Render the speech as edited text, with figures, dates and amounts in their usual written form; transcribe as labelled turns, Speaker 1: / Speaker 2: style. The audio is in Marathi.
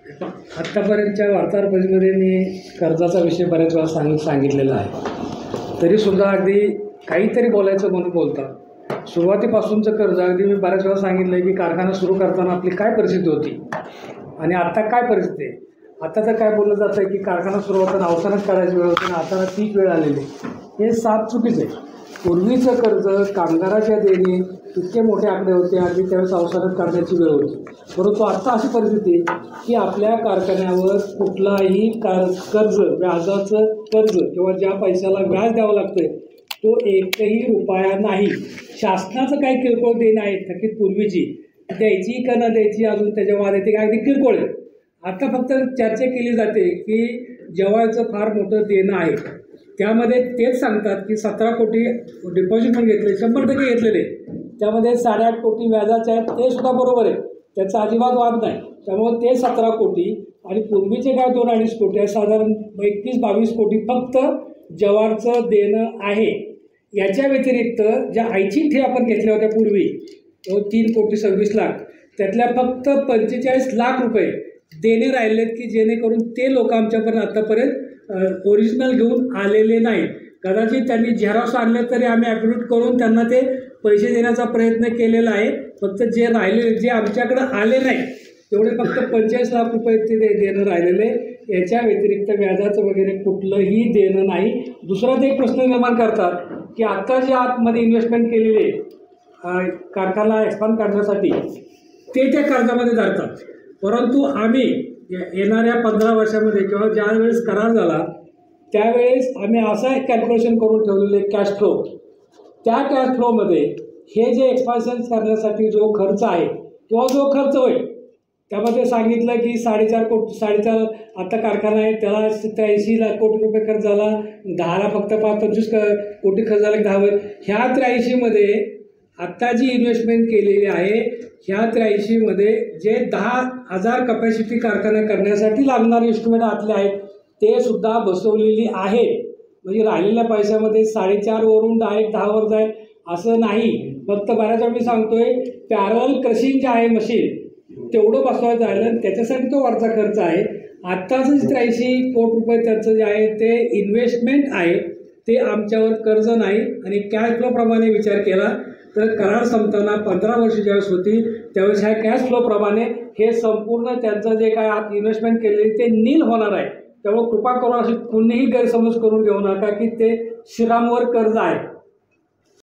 Speaker 1: आत्तापर्यंतच्या वार्ताहर परिषदेमध्ये मी कर्जाचा विषय बऱ्याच वेळा सांगितलेला आहे, तरीसुद्धा अगदी काहीतरी बोलायचं म्हणून बोलतात. सुरुवातीपासूनचं कर्ज अगदी मी बऱ्याच वेळा सांगितलं आहे की कारखाना सुरू करताना आपली काय परिस्थिती होती आणि आत्ता काय परिस्थिती आहे. आता तर काय बोललं जातं आहे की कारखाना सुरू होताना अवसानच काढायची वेळ होती आणि आता तीच वेळ आलेली. हे साफ चुकीचं आहे. पूर्वीचं कर्ज कामगाराच्या देणे इतके मोठे आकडे होते, अगदी त्यावेळेस अवसानात काढण्याची वेळ होती. परंतु आत्ता अशी परिस्थिती की आपल्या कारखान्यावर कुठलाही कर्ज, व्याजाचं कर्ज किंवा ज्या पैशाला व्याज द्यावं लागतं तो एकही रुपया नाही. शासनाचं काही किरकोळ देणं आहे थकीत पूर्वीची, द्यायची का न द्यायची अजून त्याच्यावर येते काय, अगदी किरकोळ आहे. आता फक्त चर्चा केली जाते की जेव्हाचं फार मोठं देणं आहे, त्यामध्ये तेच सांगतात की 17 कोटी डिपॉझिट पण घेतले, 100% घेतलेले, त्यामध्ये 8.5 कोटी व्याजाचे आहेत, ते सुद्धा बरोबर आहे, त्याचा अजिबात वाद नाही. त्यामुळे ते 17 कोटी आणि पूर्वीचे काय 2-2.5 कोटी आहे, साधारण 21-22 कोटी फक्त जवारचं देणं आहे. याच्या व्यतिरिक्त ज्या ऐच्छिक ठेवी आपण घेतल्या होत्या पूर्वी 3,26,00,000, त्यातल्या फक्त 45 लाख रुपये देणे राहिलेत की जेणेकरून ते लोक आमच्यापर्यंत आत्तापर्यंत ओरिजिनल घेऊन आलेले नाहीत. कदाचित त्यांनी झेरॉक्स आणले तरी आम्ही ॲप्रूव्ह करून त्यांना ते पैसे देण्याचा प्रयत्न केलेला आहे. फक्त जे राहिले, जे आमच्याकडं आले नाही तेवढे फक्त 45 लाख रुपये ते देणं राहिलेले. याच्या व्यतिरिक्त व्याजाचं वगैरे कुठलंही देणं नाही. दुसरा ते एक प्रश्न निर्माण करतात की आत्ता जे आतमध्ये इन्व्हेस्टमेंट केलेले कारखाना एक्सपांड करण्यासाठी ते त्या कर्जामध्ये धरतात. परंतु आम्ही येणाऱ्या 15 वर्षामध्ये किंवा ज्या वेळेस करार झाला त्यावेळेस आम्ही असं एक कॅल्क्युलेशन करून ठेवलेले कॅश फ्लो, त्या कॅश फ्लोमध्ये हे जे एक्सपान्शन करण्यासाठी जो खर्च आहे किंवा जो खर्च होईल त्यामध्ये सांगितलं की 4.5 आता कारखाना आहे त्याला 83 लाख कोटी रुपये खर्च झाला, 10ला फक्त 25 कोटी खर्च झाला 10वर. ह्या 83मध्ये आत्ता जी इन्व्हेस्टमेंट केलेली आहे ह्या 83मध्ये जे 10,000 कपॅसिटी कारखाना करण्यासाठी लागणारे इन्स्ट्रुमेंट आतले आहेत ते सुद्धा बसवलेली आहेत. म्हणजे राहिलेल्या पैशामध्ये 4.5 वरून डायरेक्ट 10वर जाईल असं नाही. फक्त बऱ्याच वेळा मी सांगतोय पॅरल क्रशिंग जे आहे मशीन तेवढं बसवायचं राहिलं, त्याच्यासाठी तो वरचा खर्च आहे. आत्ताचं 83 कोटी रुपये त्याचं जे आहे ते इन्व्हेस्टमेंट आहे, ते आमच्यावर कर्ज नाही. आणि कॅश फ्लोप्रमाणे विचार केला तर करार संपताना 15 वर्ष ज्यावेळेस होती त्यावेळेस ह्या कॅश फ्लोप्रमाणे हे संपूर्ण त्यांचं जे काय आत इन्व्हेस्टमेंट केलेली ते नील होणार आहे. त्यामुळे कृपा करून अशी कोणीही गैरसमज करून घेऊ नका की ते श्रीरामवर कर्ज आहे.